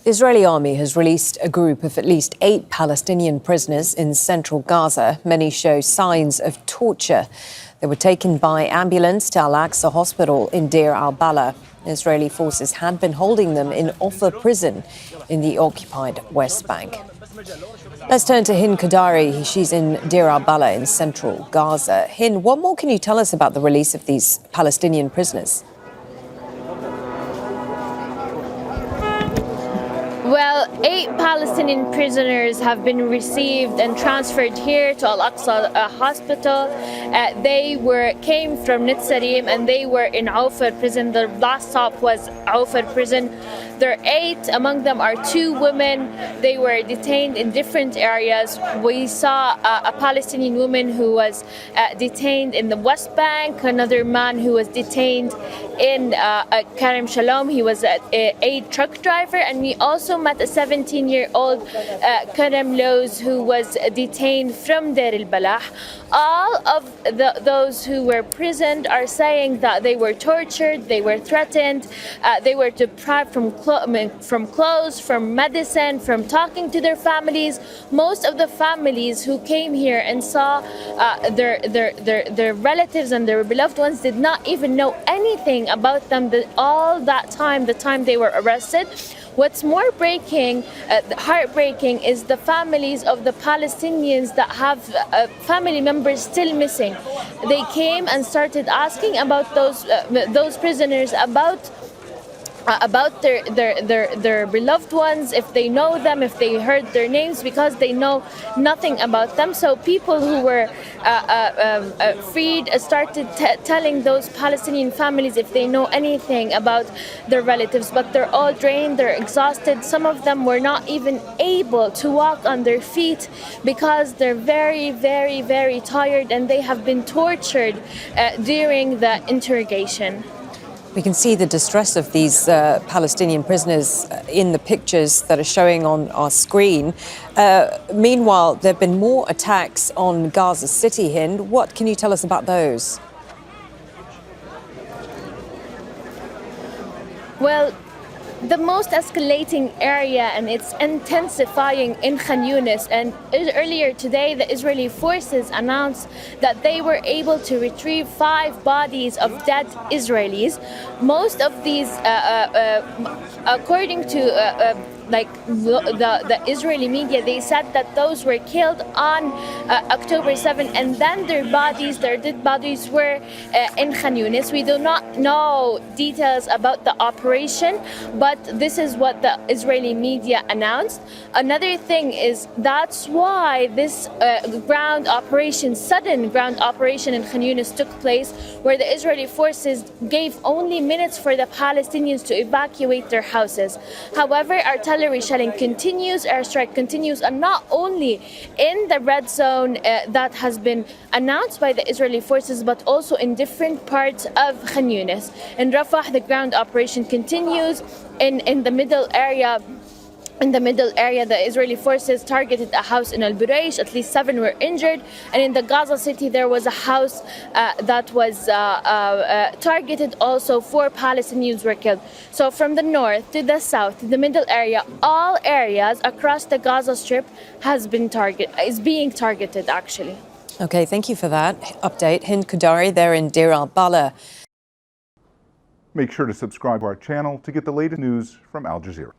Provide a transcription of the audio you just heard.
The Israeli army has released a group of at least 8 Palestinian prisoners in central Gaza. Many show signs of torture. They were taken by ambulance to Al-Aqsa Hospital in Deir al-Balah. Israeli forces had been holding them in Ofer Prison in the occupied West Bank. Let's turn to Hind Khoudary. She's in Deir al-Balah in central Gaza. Hind, what more can you tell us about the release of these Palestinian prisoners? Well, 8 Palestinian prisoners have been received and transferred here to Al-Aqsa Hospital. They came from Netzarim and they were in Ofer Prison. The last stop was Ofer Prison. There are 8. Among them are 2 women. They were detained in different areas. We saw a Palestinian woman who was detained in the West Bank, another man who was detained in Kerem Shalom. He was a truck driver, and we also met a 17-year-old Kerem Loz who was detained from Deir el-Balah. All of those who were imprisoned are saying that they were tortured, they were threatened, they were deprived from clothes, from medicine, from talking to their families. Most of the families who came here and saw their relatives and their beloved ones did not even know anything about them all that time, the time they were arrested. What's more heartbreaking is the families of the Palestinians that have family members still missing. They came and started asking about those prisoners about their beloved ones, if they know them, if they heard their names, because they know nothing about them. So people who were freed started telling those Palestinian families if they know anything about their relatives, but they're all drained, they're exhausted. Some of them were not even able to walk on their feet because they're very, very, very tired, and they have been tortured during the interrogation. We can see the distress of these Palestinian prisoners in the pictures that are showing on our screen. Meanwhile, there have been more attacks on Gaza City, Hind. What can you tell us about those? Well, the most escalating area, and it's intensifying in Khan Yunis. And earlier today, the Israeli forces announced that they were able to retrieve 5 bodies of dead Israelis. Most of these, according to the Israeli media, they said that those were killed on October 7th, and then their dead bodies were in Khan Yunis. We do not know details about the operation, but this is what the Israeli media announced. Another thing is that's why this sudden ground operation in Khan Yunis took place, where the Israeli forces gave only minutes for the Palestinians to evacuate their houses. However, artillery shelling continues, airstrike continues, and not only in the red zone that has been announced by the Israeli forces, but also in different parts of Khan Yunis. In Rafah, the ground operation continues. In the middle area, the Israeli forces targeted a house in al-Balah. At least 7 were injured. And in the Gaza City, there was a house that was targeted also. 4 Palestinians were killed. So from the north to the south, to the middle area, all areas across the Gaza Strip is being targeted, actually. Okay, thank you for that update. Hind Khoudary there in Deir al-Balah. Make sure to subscribe to our channel to get the latest news from Al Jazeera.